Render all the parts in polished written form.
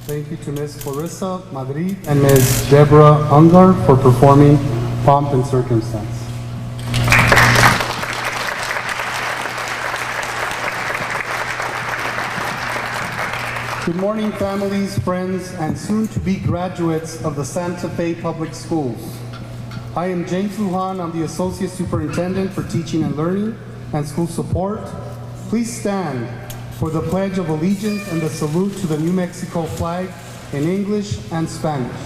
Thank you to Ms. Clarissa Madrid and Ms. Deborah Ungar for performing Pomp and Circumstance. Good morning, families, friends, and soon-to-be graduates of the Santa Fe Public Schools. I am James Lujan. I'm the Associate Superintendent for Teaching and Learning and School Support. Please stand for the Pledge of Allegiance and the salute to the New Mexico flag in English and Spanish.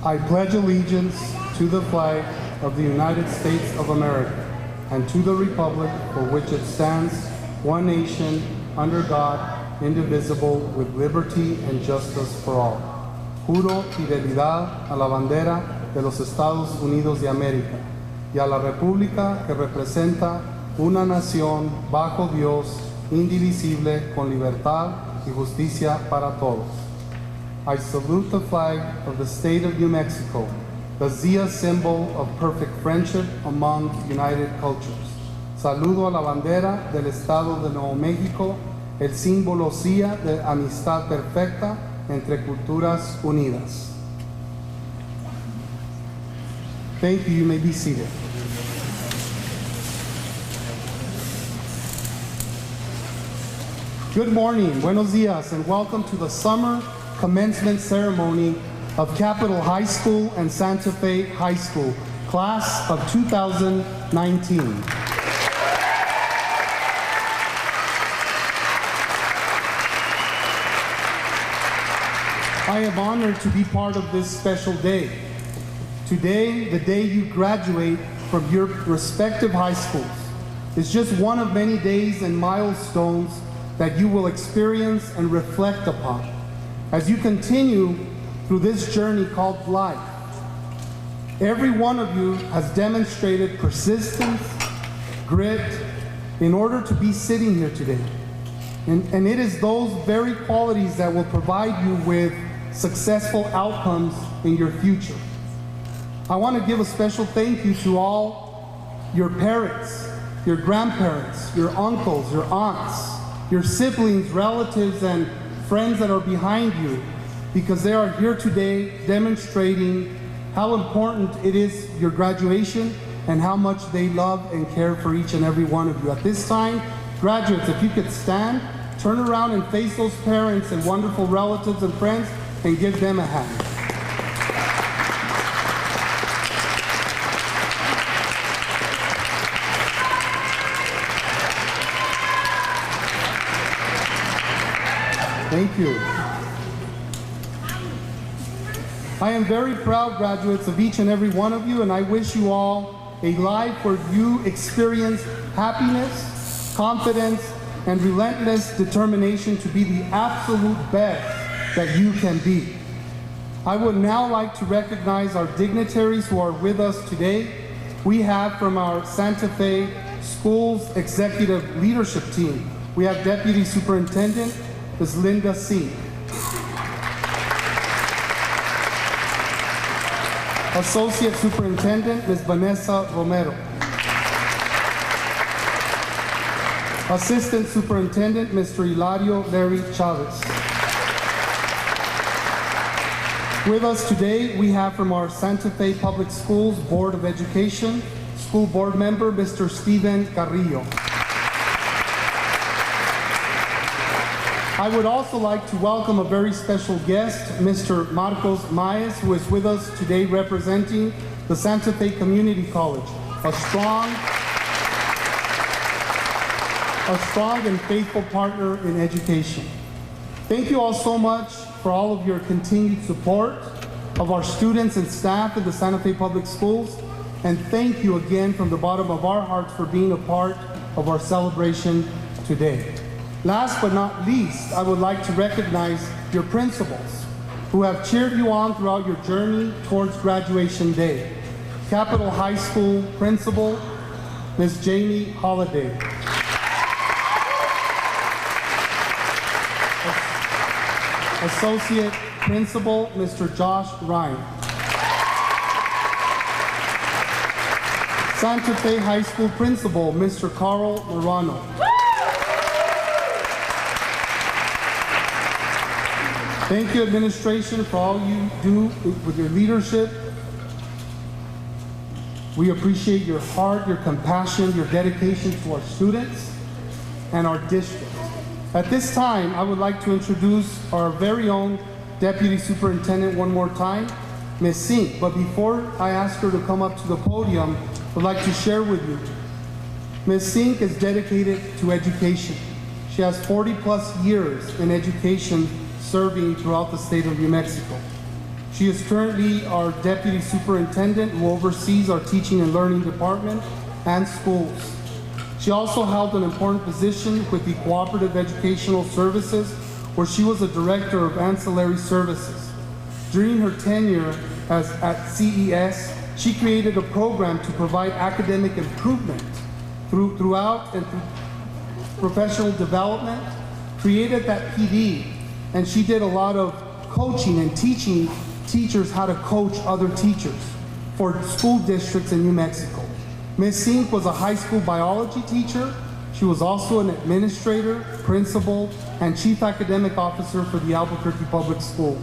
I pledge allegiance to the flag of the United States of America and to the republic for which it stands, one nation, under God, indivisible, with liberty and justice for all. Juro fidelidad a la bandera de los Estados Unidos de América y a la república que representa una nación bajo Dios, indivisible, con libertad y justicia para todos. I salute the flag of the state of New Mexico, the Zia symbol of perfect friendship among united cultures. Saludo a la bandera del Estado de Nuevo México, el símbolo Zia de amistad perfecta entre culturas unidas. Thank you. You may be seated. Good morning, buenos dias, and welcome to the summer commencement ceremony of Capitol High School and Santa Fe High School, class of 2019. I am honored to be part of this special day. Today, the day you graduate from your respective high schools, is just one of many days and milestones that you will experience and reflect upon as you continue through this journey called life. Every one of you has demonstrated persistence, grit, in order to be sitting here today. And it is those very qualities that will provide you with successful outcomes in your future. I want to give a special thank you to all your parents, your grandparents, your uncles, your aunts, your siblings, relatives, and friends that are behind you, because they are here today demonstrating how important it is your graduation and how much they love and care for each and every one of you. At this time, graduates, if you could stand, turn around and face those parents and wonderful relatives and friends and give them a hand. Thank you. I am very proud, graduates, of each and every one of you, and I wish you all a life where you experience happiness, confidence, and relentless determination to be the absolute best that you can be. I would now like to recognize our dignitaries who are with us today. We have from our Santa Fe Schools Executive Leadership Team, we have Deputy Superintendent Ms. Linda C. Associate Superintendent Ms. Vanessa Romero. Assistant Superintendent Mr. Hilario Larry Chavez. With us today, we have from our Santa Fe Public Schools Board of Education, School Board Member Mr. Steven Carrillo. I would also like to welcome a very special guest, Mr. Marcos Maez, who is with us today representing the Santa Fe Community College, a strong and faithful partner in education. Thank you all so much for all of your continued support of our students and staff at the Santa Fe Public Schools, and thank you again from the bottom of our hearts for being a part of our celebration today. Last but not least, I would like to recognize your principals who have cheered you on throughout your journey towards graduation day. Capitol High School Principal, Ms. Jamie Holliday. Associate Principal, Mr. Josh Ryan. Santa Fe High School Principal, Mr. Carl Morano. Thank you, administration, for all you do with your leadership. We appreciate your heart, your compassion, your dedication to our students and our district. At this time, I would like to introduce our very own Deputy Superintendent one more time, Ms. Singh. But before I ask her to come up to the podium, I would like to share with you. Ms. Singh is dedicated to education. She has 40+ years in education serving throughout the state of New Mexico. She is currently our Deputy Superintendent who oversees our teaching and learning department and schools. She also held an important position with the Cooperative Educational Services, where she was a Director of Ancillary Services. During her tenure at CES, she created a program to provide academic improvement throughout and through professional development, created that PD, and she did a lot of coaching and teaching teachers how to coach other teachers for school districts in New Mexico. Ms. Singh was a high school biology teacher. She was also an administrator, principal, and chief academic officer for the Albuquerque Public Schools.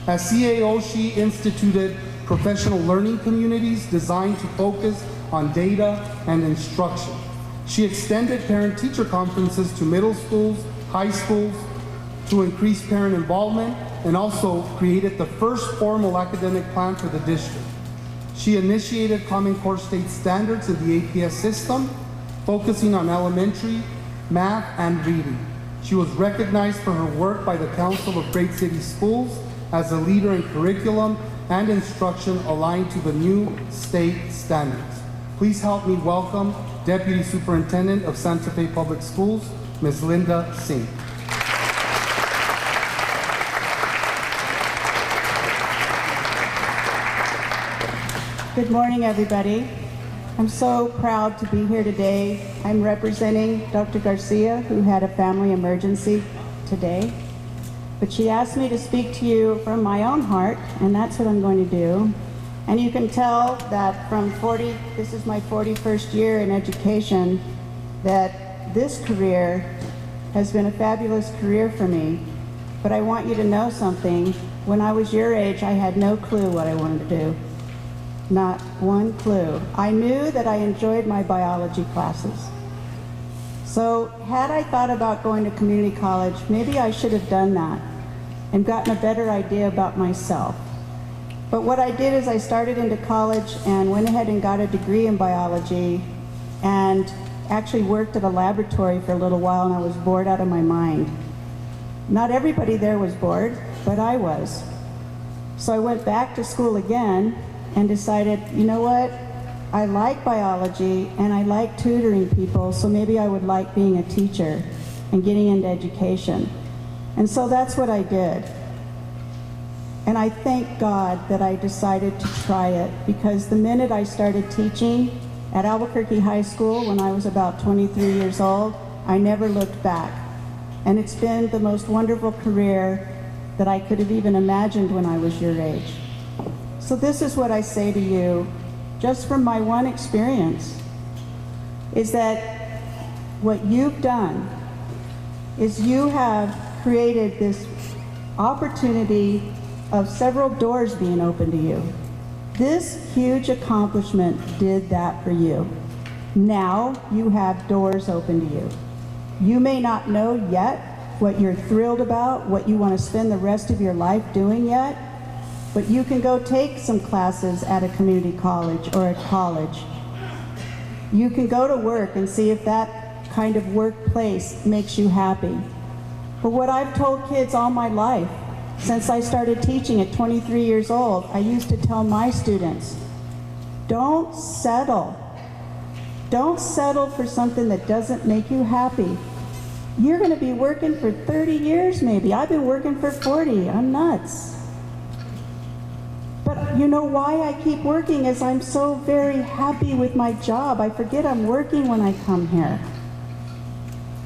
As CAO, she instituted professional learning communities designed to focus on data and instruction. She extended parent-teacher conferences to middle schools, high schools, to increase parent involvement, and also created the first formal academic plan for the district. She initiated Common Core State Standards in the APS system, focusing on elementary, math, and reading. She was recognized for her work by the Council of Great City Schools as a leader in curriculum and instruction aligned to the new state standards. Please help me welcome Deputy Superintendent of Santa Fe Public Schools, Ms. Linda Singh. Good morning, everybody. I'm so proud to be here today. I'm representing Dr. Garcia, who had a family emergency today. But she asked me to speak to you from my own heart, and that's what I'm going to do. And you can tell that from this is my 41st year in education, that this career has been a fabulous career for me. But I want you to know something. When I was your age, I had no clue what I wanted to do. Not one clue. I knew that I enjoyed my biology classes. So had I thought about going to community college, maybe I should have done that and gotten a better idea about myself. But what I did is I started into college and went ahead and got a degree in biology and actually worked at a laboratory for a little while, and I was bored out of my mind. Not everybody there was bored, but I was. So I went back to school again and decided, you know what, I like biology and I like tutoring people, so maybe I would like being a teacher and getting into education. And so that's what I did. And I thank God that I decided to try it, because the minute I started teaching at Albuquerque High School when I was about 23 years old, I never looked back. And it's been the most wonderful career that I could have even imagined when I was your age. So this is what I say to you, just from my one experience, is that what you've done is you have created this opportunity of several doors being open to you. This huge accomplishment did that for you. Now you have doors open to you. You may not know yet what you're thrilled about, what you want to spend the rest of your life doing yet, but you can go take some classes at a community college or at college. You can go to work and see if that kind of workplace makes you happy. But what I've told kids all my life, since I started teaching at 23 years old, I used to tell my students, don't settle. Don't settle for something that doesn't make you happy. You're going to be working for 30 years maybe. I've been working for 40. I'm nuts. But you know why I keep working is I'm so very happy with my job. I forget I'm working when I come here.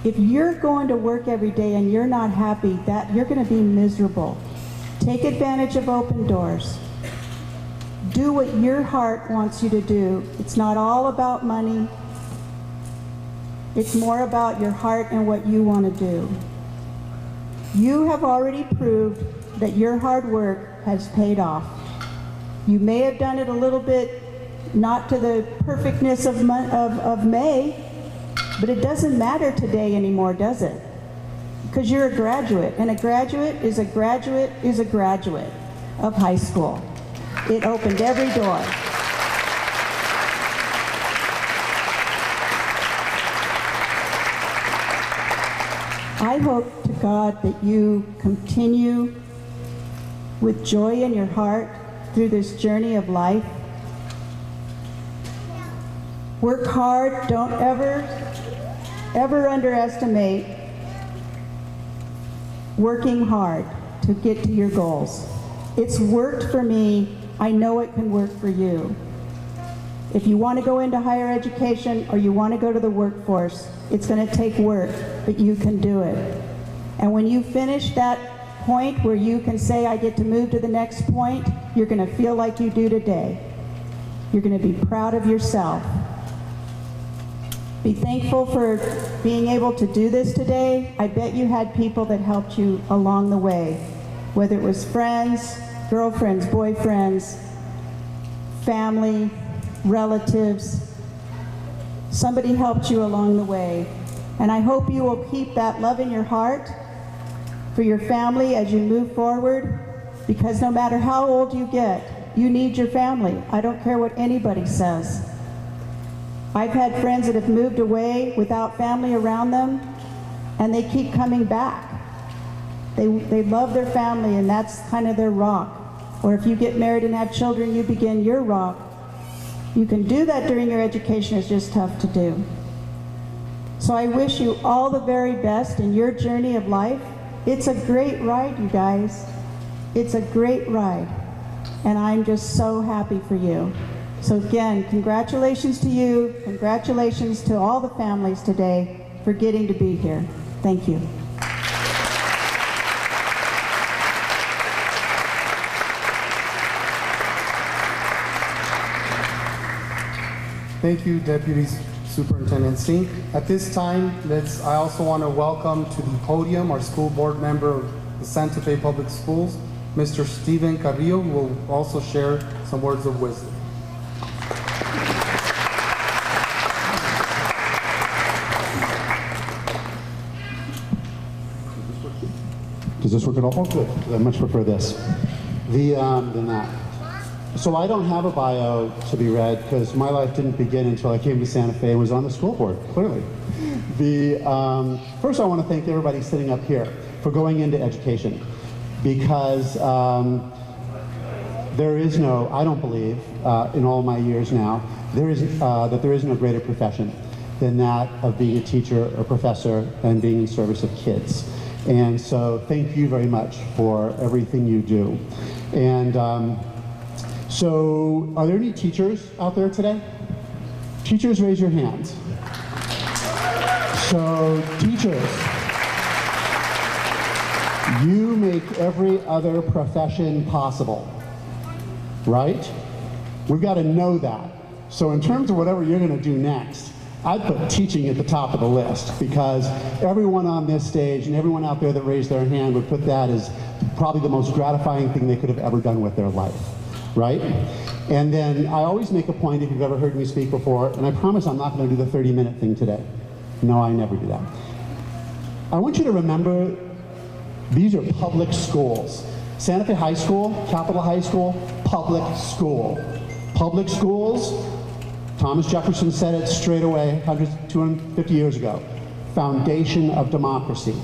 If you're going to work every day and you're not happy, you're going to be miserable. Take advantage of open doors. Do what your heart wants you to do. It's not all about money. It's more about your heart and what you want to do. You have already proved that your hard work has paid off. You may have done it a little bit not to the perfectness of May, but it doesn't matter today anymore, does it? Because you're a graduate, and a graduate is a graduate is a graduate of high school. It opened every door. I hope to God that you continue with joy in your heart through this journey of life. Work hard. Don't ever underestimate working hard to get to your goals. It's worked for me. I know it can work for you. If you want to go into higher education or you want to go to the workforce, it's going to take work, but you can do it. And when you finish that point where you can say, I get to move to the next point, you're going to feel like you do today. You're going to be proud of yourself. Be thankful for being able to do this today. I bet you had people that helped you along the way, whether it was friends, girlfriends, boyfriends, family, relatives. Somebody helped you along the way. And I hope you will keep that love in your heart for your family as you move forward, because no matter how old you get, you need your family. I don't care what anybody says. I've had friends that have moved away without family around them, and they keep coming back. They love their family, and that's kind of their rock. Or if you get married and have children, you begin your rock. You can do that during your education. It's just tough to do. So I wish you all the very best in your journey of life. It's a great ride, you guys. It's a great ride, and I'm just so happy for you. So again, congratulations to you, congratulations to all the families today for getting to be here. Thank you. Thank you, Deputy Superintendent Sink. At this time, I also want to welcome to the podium our school board member of the Santa Fe Public Schools, Mr. Steven Carrillo, who will also share some words of wisdom. Does this work at all? Oh, good. I much prefer this than that. So I don't have a bio to be read because my life didn't begin until I came to Santa Fe and was on the school board, clearly. First I want to thank everybody sitting up here for going into education, because there is no, I don't believe, in all my years now, there is no greater profession than that of being a teacher or professor and being in service of kids. And so thank you very much for everything you do. And so are there any teachers out there today? Teachers, raise your hands. So teachers, you make every other profession possible, right? We've got to know that. So in terms of whatever you're going to do next, I'd put teaching at the top of the list, because everyone on this stage and everyone out there that raised their hand would put that as probably the most gratifying thing they could have ever done with their life, right? And then I always make a point, if you've ever heard me speak before, and I promise I'm not going to do the 30-minute thing today. No, I never do that. I want you to remember, these are public schools. Santa Fe High School, Capitol High School, public school. Public schools, Thomas Jefferson said it straight away 250 years ago, foundation of democracy.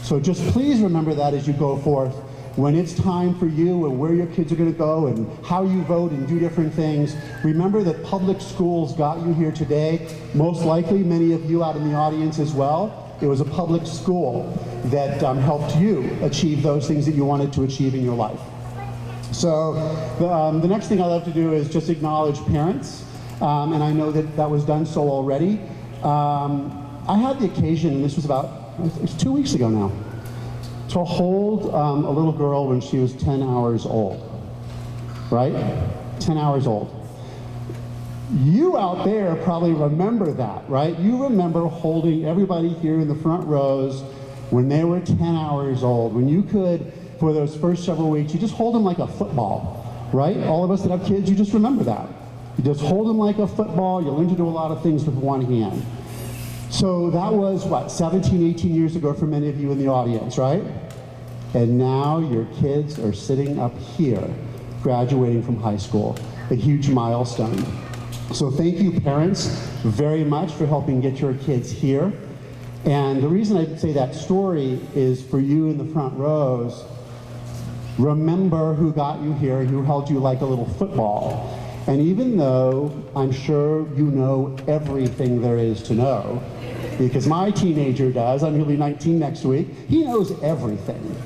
So just please remember that as you go forth. When it's time for you and where your kids are going to go and how you vote and do different things, remember that public schools got you here today. Most likely, many of you out in the audience as well, it was a public school that helped you achieve those things that you wanted to achieve in your life. So the next thing I love to do is just acknowledge parents. And I know that that was done so already. I had the occasion, and this was it was 2 weeks ago now, to hold a little girl when she was 10 hours old, right? 10 hours old. You out there probably remember that, right? You remember holding everybody here in the front rows when they were 10 hours old, when you could for those first several weeks, you just hold them like a football, right? All of us that have kids, you just remember that. You just hold them like a football. You learn to do a lot of things with one hand. So that was, what, 17, 18 years ago for many of you in the audience, right? And now your kids are sitting up here, graduating from high school, a huge milestone. So thank you, parents, very much for helping get your kids here. And the reason I say that story is for you in the front rows, remember who got you here, who held you like a little football. And even though I'm sure you know everything there is to know, because my teenager does, he'll be 19 next week, he knows everything.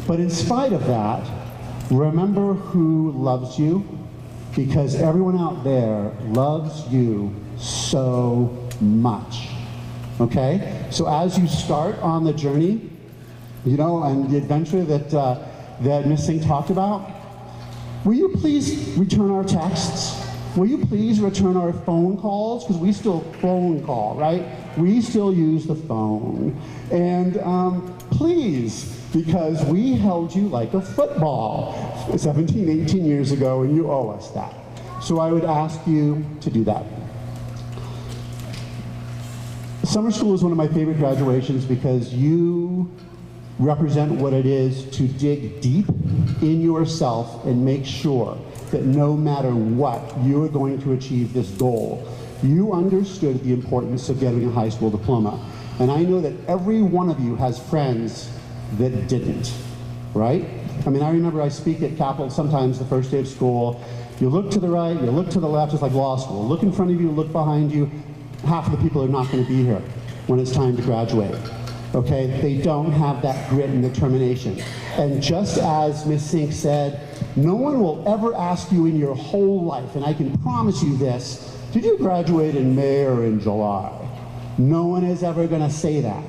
But in spite of that, remember who loves you, because everyone out there loves you so much. Okay? So as you start on the journey, you know, and the adventure that Miss Singh talked about, will you please return our texts? Will you please return our phone calls? Because we still phone call, right? We still use the phone. And please, because we held you like a football 17, 18 years ago, and you owe us that. So I would ask you to do that. Summer school is one of my favorite graduations because you represent what it is to dig deep in yourself and make sure that no matter what, you are going to achieve this goal. You understood the importance of getting a high school diploma. And I know that every one of you has friends that didn't, right? I mean, I remember I speak at Capitol sometimes the first day of school. You look to the right, you look to the left, it's like law school. Look in front of you, look behind you. Half of the people are not going to be here when it's time to graduate. Okay, they don't have that grit and determination. And just as Ms. Sink said, no one will ever ask you in your whole life, and I can promise you this, did you graduate in May or in July? No one is ever going to say that.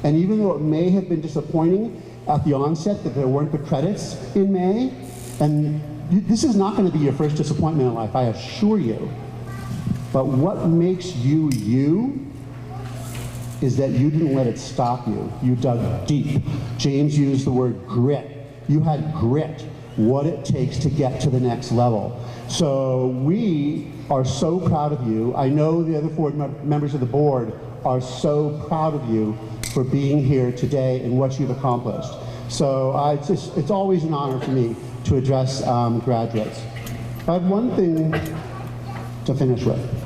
And even though it may have been disappointing at the onset that there weren't the credits in May, and this is not going to be your first disappointment in life, I assure you. But what makes you you is that you didn't let it stop you. You dug deep. James used the word grit. You had grit, what it takes to get to the next level. So we are so proud of you. I know the other 4 members of the board are so proud of you for being here today and what you've accomplished. So it's always an honor for me to address graduates. I have one thing to finish with.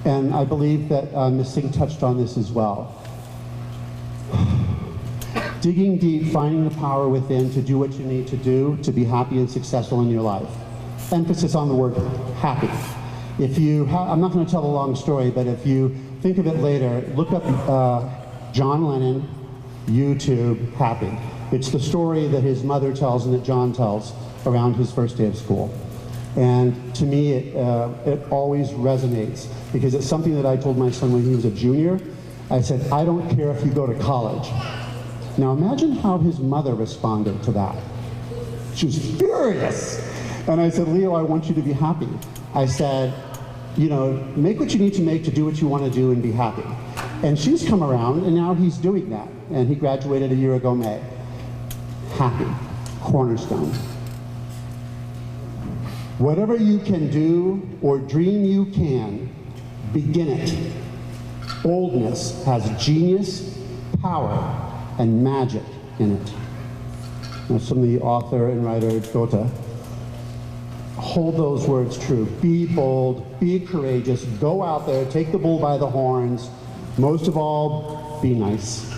And I believe that Ms. Singh touched on this as well. Digging deep, finding the power within to do what you need to do to be happy and successful in your life. Emphasis on the word happy. If you, I'm not going to tell a long story, but if you think of it later, look up John Lennon, YouTube, Happy. It's the story that his mother tells and that John tells around his first day of school. And to me, it always resonates because it's something that I told my son when he was a junior. I said, I don't care if you go to college. Now imagine how his mother responded to that. She was furious. And I said, Leo, I want you to be happy. I said, you know, make what you need to make to do what you want to do and be happy. And she's come around and now he's doing that. And he graduated a year ago, May. Happy, cornerstone. Whatever you can do or dream you can, begin it. Boldness has genius, power, and magic in it. That's from the author and writer Goethe. Hold those words true. Be bold, be courageous, go out there, take the bull by the horns. Most of all, be nice.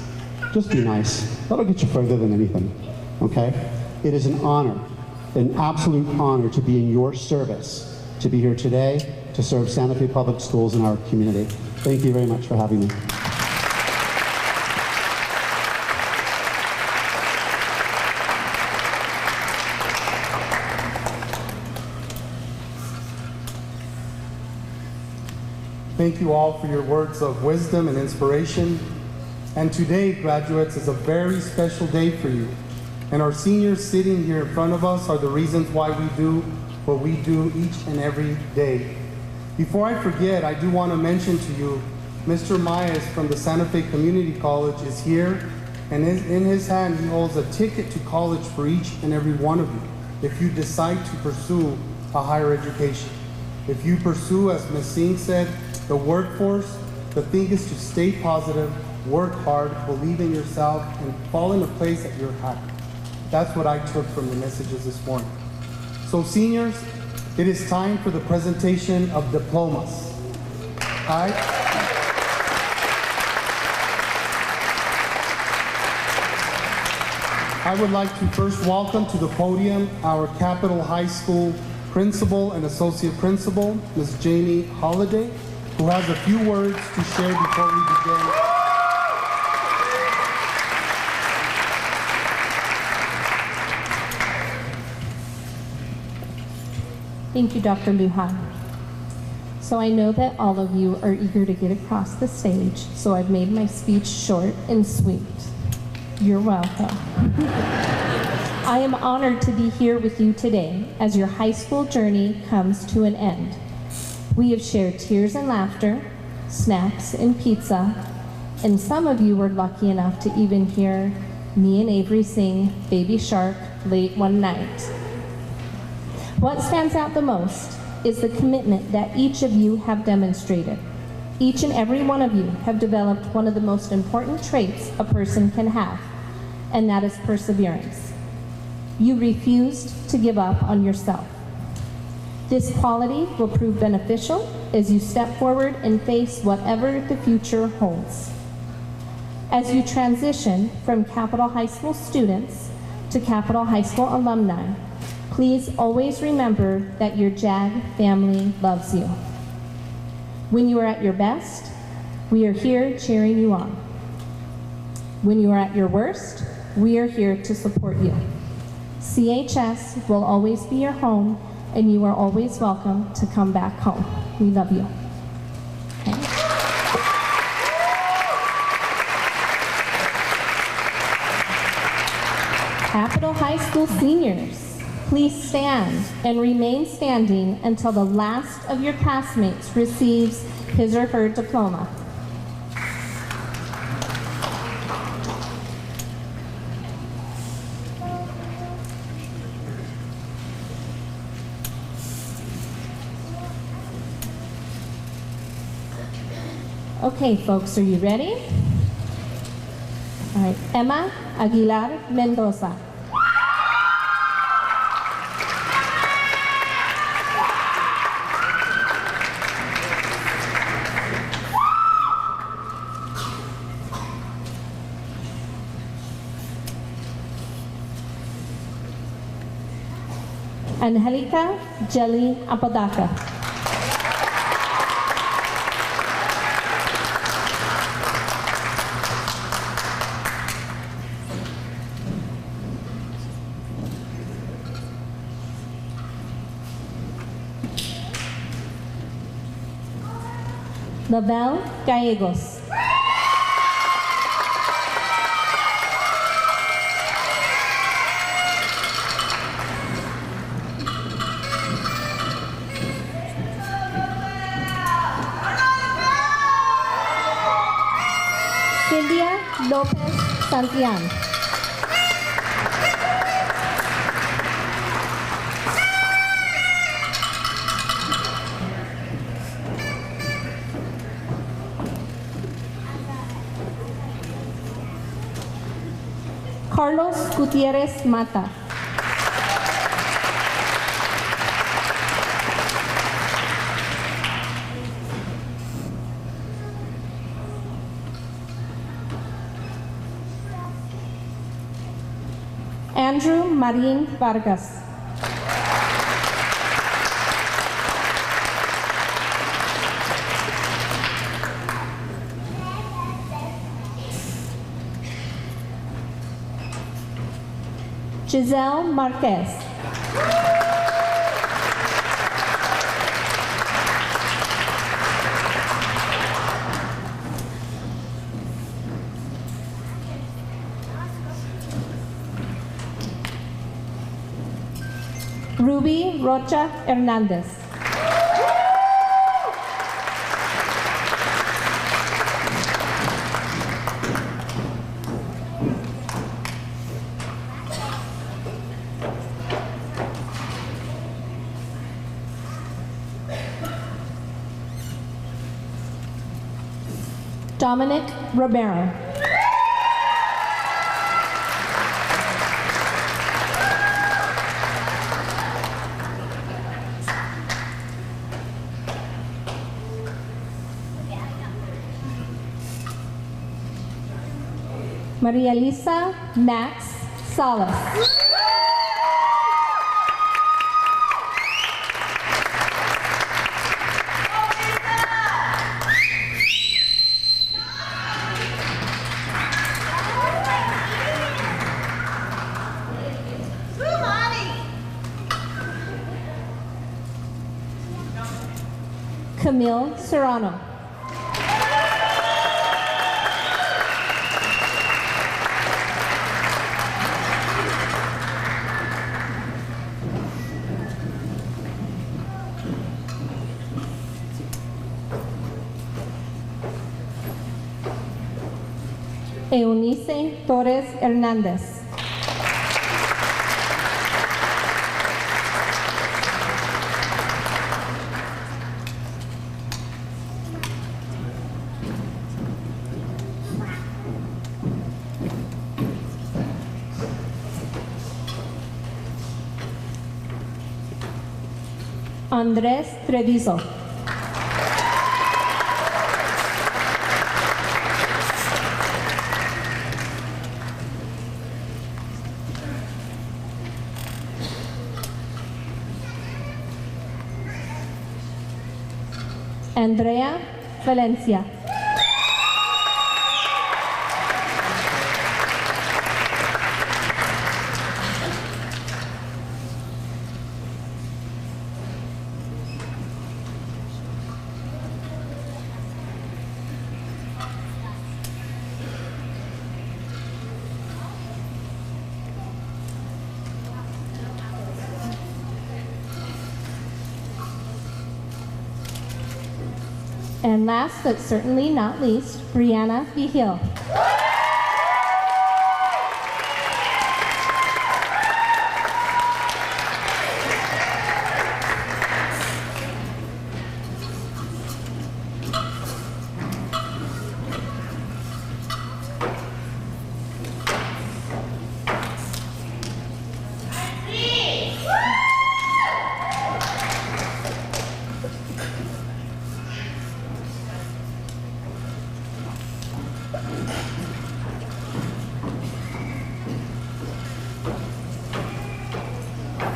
Just be nice. That'll get you further than anything, okay? It is an honor, an absolute honor to be in your service, to be here today, to serve Santa Fe Public Schools in our community. Thank you very much for having me. Thank you all for your words of wisdom and inspiration. And today, graduates, is a very special day for you. And our seniors sitting here in front of us are the reasons why we do what we do each and every day. Before I forget, I do want to mention to you, Mr. Myers from the Santa Fe Community College is here, And in his hand, he holds a ticket to college for each and every one of you if you decide to pursue a higher education. If you pursue, as Ms. Singh said, the workforce, the thing is to stay positive, work hard, believe in yourself, and fall in a place that you're happy. That's what I took from the messages this morning. So seniors, it is time for the presentation of diplomas. All right? I would like to first welcome to the podium our Capitol High School Principal and Associate Principal, Ms. Jamie Holliday, who has a few words to share before we begin. Thank you, Dr. Lujan. So I know that all of you are eager to get across the stage, so I've made my speech short and sweet. You're welcome. I am honored to be here with you today as your high school journey comes to an end. We have shared tears and laughter, snacks and pizza, and some of you were lucky enough to even hear me and Avery sing Baby Shark late one night. What stands out the most is the commitment that each of you have demonstrated. Each and every one of you have developed one of the most important traits a person can have, and that is perseverance. You refused to give up on yourself. This quality will prove beneficial as you step forward and face whatever the future holds. As you transition from Capitol High School students to Capitol High School alumni, please always remember that your JAG family loves you. When you are at your best, we are here cheering you on. When you are at your worst, we are here to support you. CHS will always be your home, and you are always welcome to come back home. We love you. Okay. Capitol High School seniors, please stand and remain standing until the last of your classmates receives his or her diploma. Okay, folks, are you ready? All right, Emma Aguilar Mendoza. Angelica Jelly Apodaca. Lavelle Gallegos. Cynthia Lopez Santillan. Carlos Gutierrez Mata. Andrew Marin Vargas. Giselle Marquez. Ruby Rocha Hernandez. Dominic Romero. Maria Lisa Max Salas. Camille Serrano. Eunice Torres Hernández. Andrés Treviso. Andrea Valencia. And last but certainly not least, Brianna Vigil.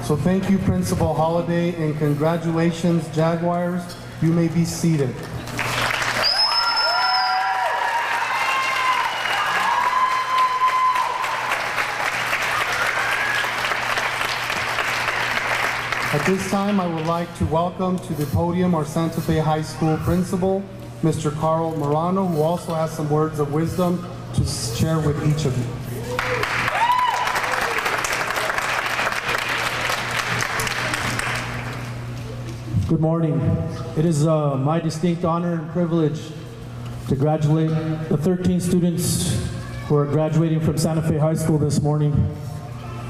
So thank you, Principal Holliday, and congratulations, Jaguars. You may be seated. At this time, I would like to welcome to the podium our Santa Fe High School Principal, Mr. Carl Morano, who also has some words of wisdom to share with each of you. Good morning. It is my distinct honor and privilege to graduate the 13 students who are graduating from Santa Fe High School this morning.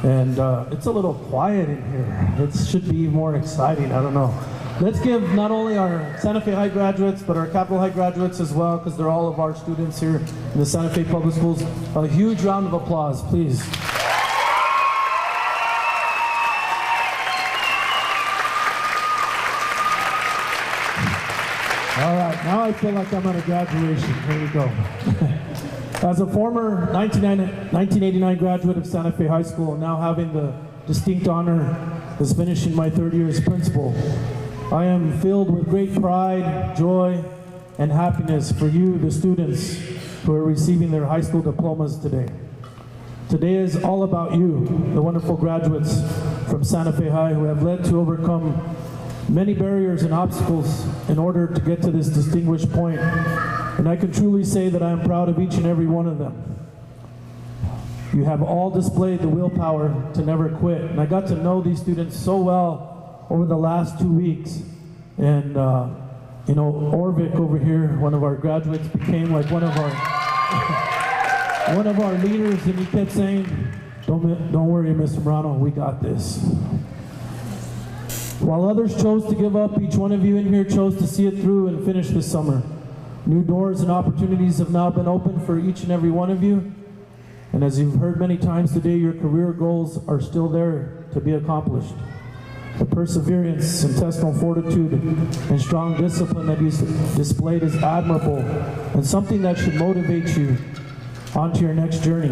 And it's a little quiet in here. It should be more exciting, I don't know. Let's give not only our Santa Fe High graduates, but our Capitol High graduates as well, because they're all of our students here in the Santa Fe Public Schools, a huge round of applause, please. All right, now I feel like I'm at a graduation. Here we go. As a former 1989 graduate of Santa Fe High School, now having the distinct honor of finishing my third year as principal, I am filled with great pride, joy, and happiness for you, the students who are receiving their high school diplomas today. Today is all about you, the wonderful graduates from Santa Fe High who have led to overcome many barriers and obstacles in order to get to this distinguished point. And I can truly say that I am proud of each and every one of them. You have all displayed the willpower to never quit. And I got to know these students so well over the last 2 weeks. And you know, Orvik over here, one of our graduates, became like one of our leaders, and he kept saying, don't worry, Mr. Morano, we got this. While others chose to give up, each one of you in here chose to see it through and finish this summer. New doors and opportunities have now been opened for each and every one of you. And as you've heard many times today, your career goals are still there to be accomplished. The perseverance, intestinal fortitude, and strong discipline that you displayed is admirable and something that should motivate you onto your next journey.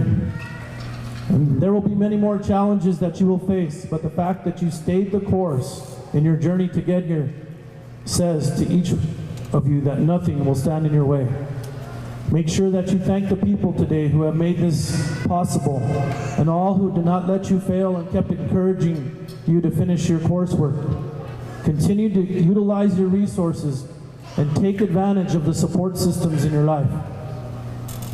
And there will be many more challenges that you will face, but the fact that you stayed the course in your journey to get here says to each of you that nothing will stand in your way. Make sure that you thank the people today who have made this possible, and all who did not let you fail and kept encouraging you to finish your coursework. Continue to utilize your resources and take advantage of the support systems in your life.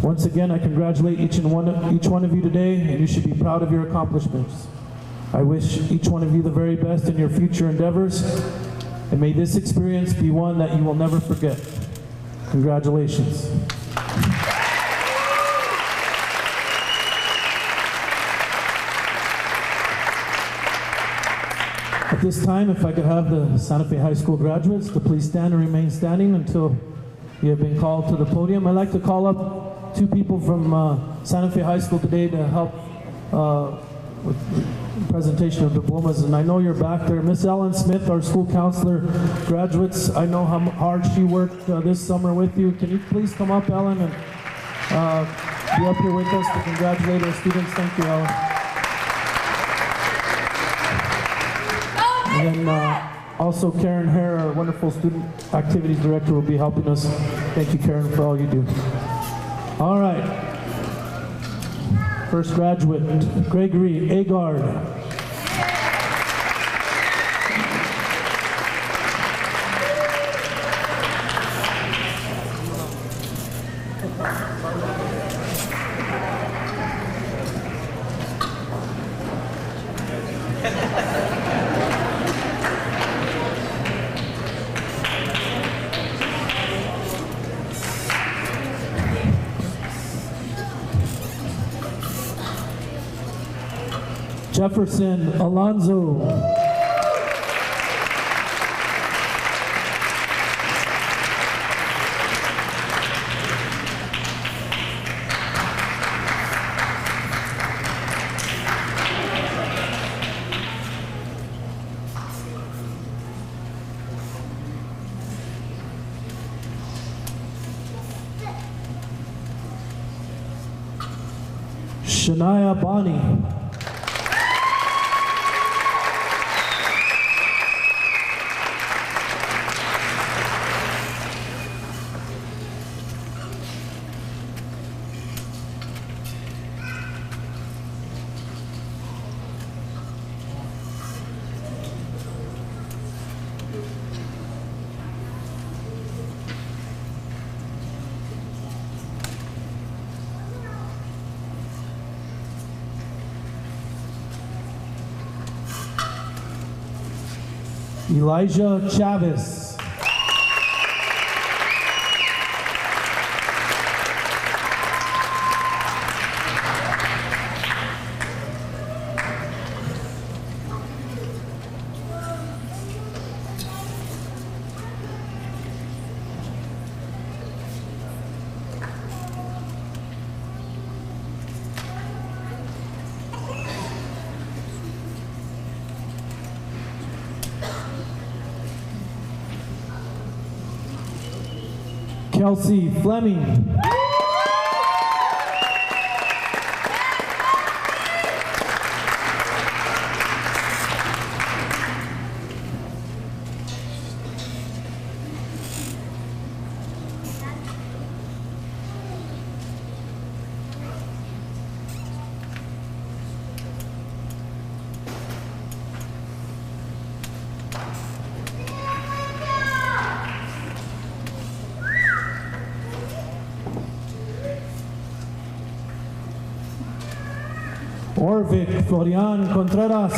Once again, I congratulate each one of you today, and you should be proud of your accomplishments. I wish each one of you the very best in your future endeavors, and may this experience be one that you will never forget. Congratulations. At this time, if I could have the Santa Fe High School graduates to please stand and remain standing until you have been called to the podium. I'd like to call up two people from Santa Fe High School today to help with the presentation of diplomas. And I know you're back there. Miss Ellen Smith, our school counselor. Graduates, I know how hard she worked this summer with you. Can you please come up, Ellen, and be up here with us to congratulate our students? Thank you, Ellen. And then also Karen Hare, our wonderful student activities director, will be helping us. Thank you, Karen, for all you do. All right. First graduate, Gregory Agard. Jefferson Alonzo. Shania Bonney. Elijah Chavez. Kelsey Fleming. Orvic Florian Contreras.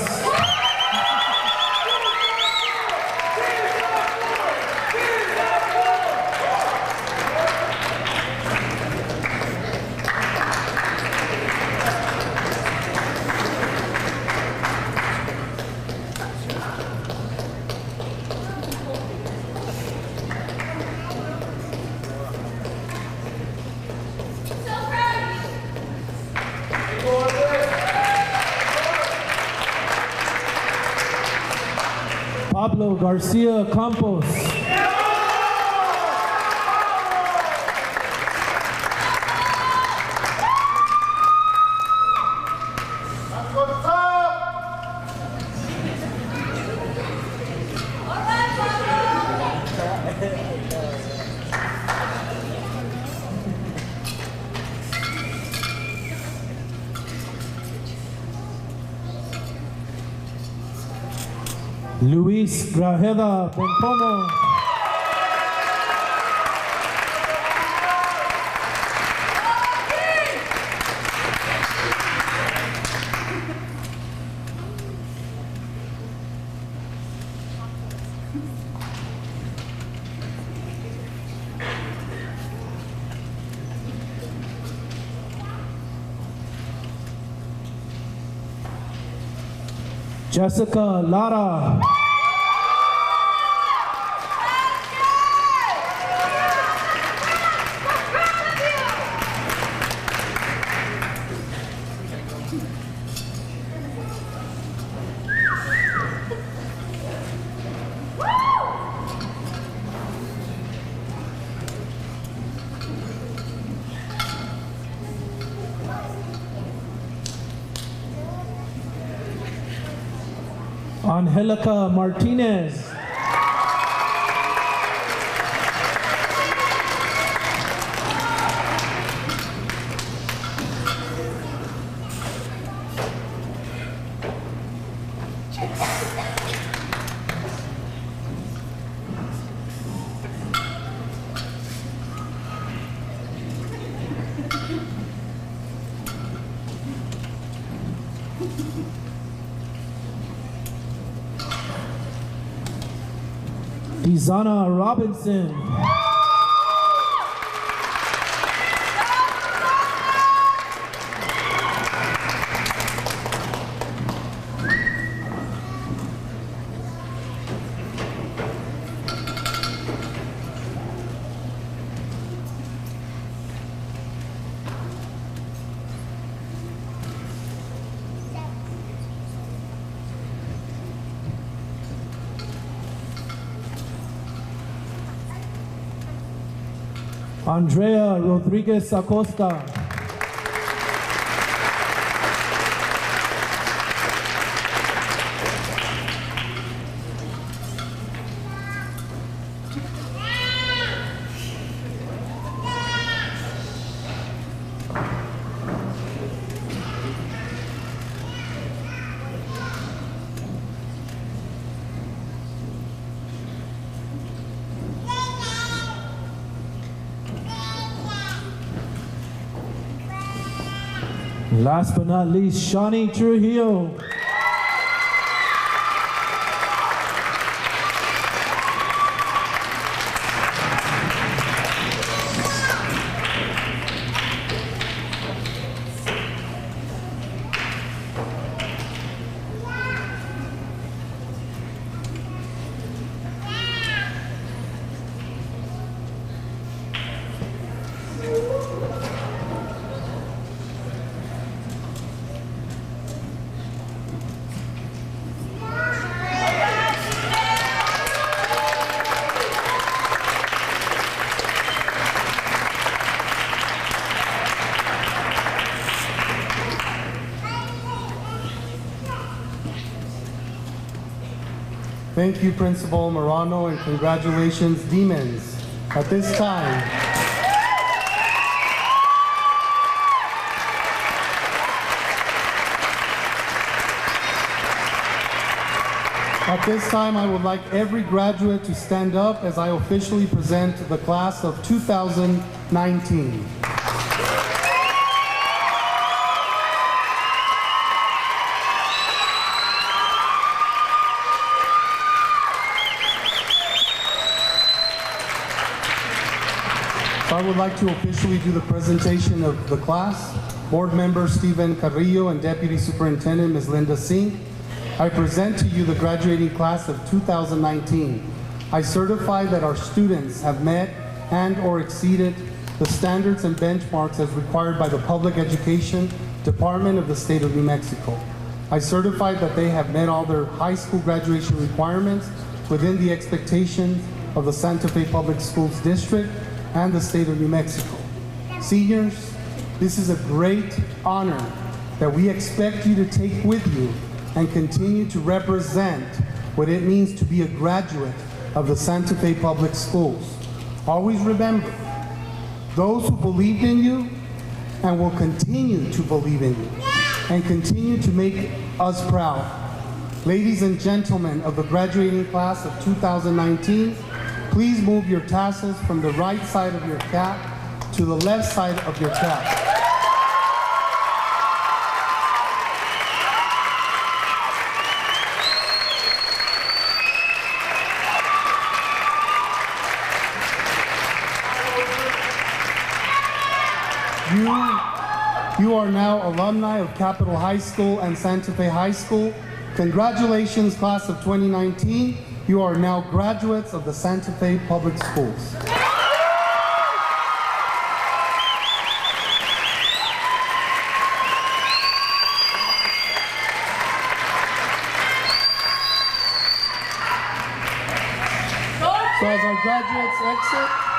Pablo Garcia Campos. Luis Grajeda Bencomo. Jessica Lara. Angelica Martinez. Izana Robinson. Andrea Rodriguez Acosta. Last but not least, Shawnee Trujillo. Thank you, Principal Morano, and congratulations, Demons. At this time, I would like every graduate to stand up as I officially present the class of 2019. I would like to officially do the presentation of the class. Board Member Stephen Carrillo and Deputy Superintendent Ms. Linda Singh. I present to you the graduating class of 2019. I certify that our students have met and or exceeded the standards and benchmarks as required by the Public Education Department of the State of New Mexico. I certify that they have met all their high school graduation requirements within the expectations of the Santa Fe Public Schools District and the state of New Mexico. Seniors, this is a great honor that we expect you to take with you and continue to represent what it means to be a graduate of the Santa Fe Public Schools. Always remember, those who believed in you and will continue to believe in you and continue to make us proud. Ladies and gentlemen of the graduating class of 2019, please move your tassels from the right side of your cap to the left side of your cap. You are now alumni of Capitol High School and Santa Fe High School. Congratulations, class of 2019. You are now graduates of the Santa Fe Public Schools. So as our graduates exit,